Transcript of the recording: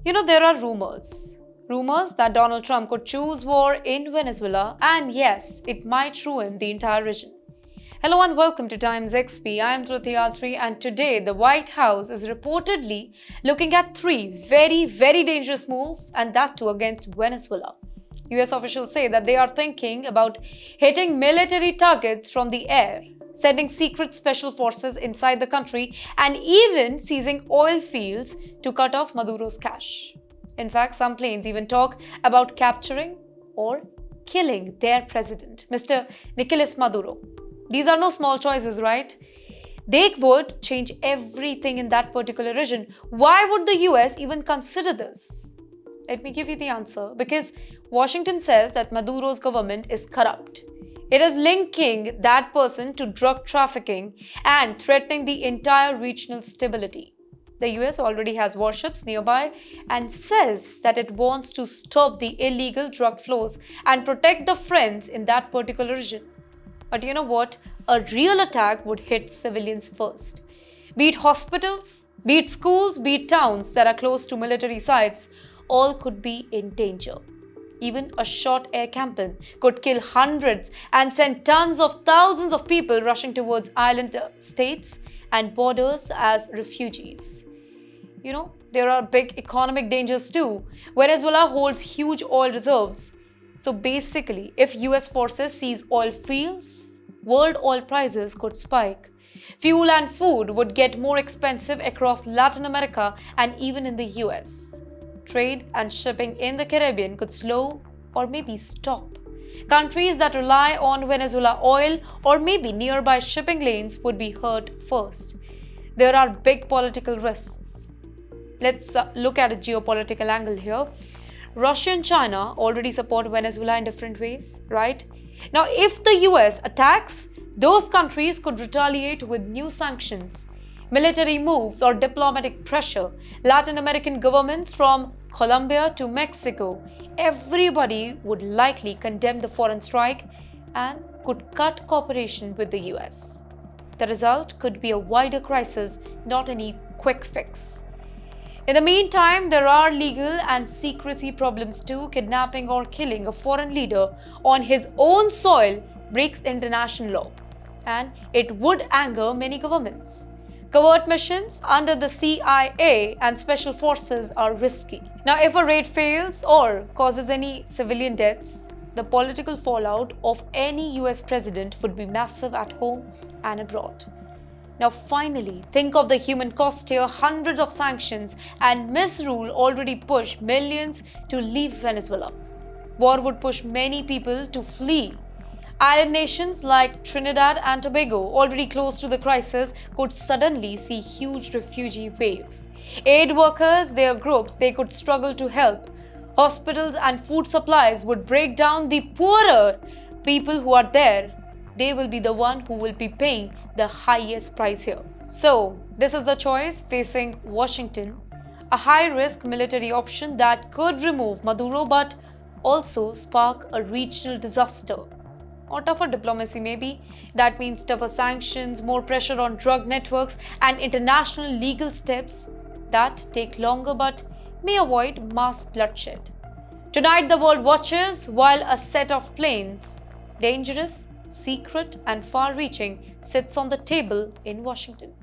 There are rumors that Donald Trump could choose war in Venezuela, and yes, it might ruin the entire region. Hello and welcome to TimesXP. I am Truthiatri, and today the White House is reportedly looking at three very dangerous moves, and that too against Venezuela. US officials say that they are thinking about hitting military targets from the air, sending secret special forces inside the country, and even seizing oil fields to cut off Maduro's cash. In fact, some planes even talk about capturing or killing their president, Mr. Nicolás Maduro. These are no small choices, right? They would change everything in that particular region. Why would the US even consider this? Let me give you the answer. Because Washington says that Maduro's government is corrupt. It is linking that person to drug trafficking and threatening the entire regional stability. The US already has warships nearby and says that it wants to stop the illegal drug flows and protect the friends in that particular region. But you know what? A real attack would hit civilians first. Be it hospitals, be it schools, be it towns that are close to military sites, all could be in danger. Even a short air campaign could kill hundreds and send tons of thousands of people rushing towards island states and borders as refugees. There are big economic dangers too. Venezuela holds huge oil reserves. So basically, if US forces seize oil fields, world oil prices could spike. Fuel and food would get more expensive across Latin America and even in the US. Trade and shipping in the Caribbean could slow or maybe stop. Countries that rely on Venezuela oil or maybe nearby shipping lanes would be hurt first. There are big political risks. Let's look at a geopolitical angle here. Russia and China already support Venezuela in different ways, right? Now, if the US attacks, those countries could retaliate with new sanctions, military moves, or diplomatic pressure. Latin American governments from Colombia to Mexico, everybody would likely condemn the foreign strike and could cut cooperation with the US. The result could be a wider crisis, not any quick fix. In the meantime, there are legal and secrecy problems too. Kidnapping or killing a foreign leader on his own soil breaks international law, and it would anger many governments. Covert missions under the CIA and special forces are risky. Now, if a raid fails or causes any civilian deaths, the political fallout of any US president would be massive at home and abroad. Now, finally, think of the human cost here. Hundreds of sanctions and misrule already push millions to leave Venezuela. War would push many people to flee. Island nations like Trinidad and Tobago, already close to the crisis, could suddenly see huge refugee wave. Aid workers, their groups, they could struggle to help. Hospitals and food supplies would break down. The poorer people who are there, they will be the one who will be paying the highest price here. So, this is the choice facing Washington. A high-risk military option that could remove Maduro but also spark a regional disaster. Or tougher diplomacy maybe. That means tougher sanctions, more pressure on drug networks, and international legal steps that take longer but may avoid mass bloodshed. Tonight the world watches while a set of planes, dangerous, secret and far-reaching, sits on the table in Washington.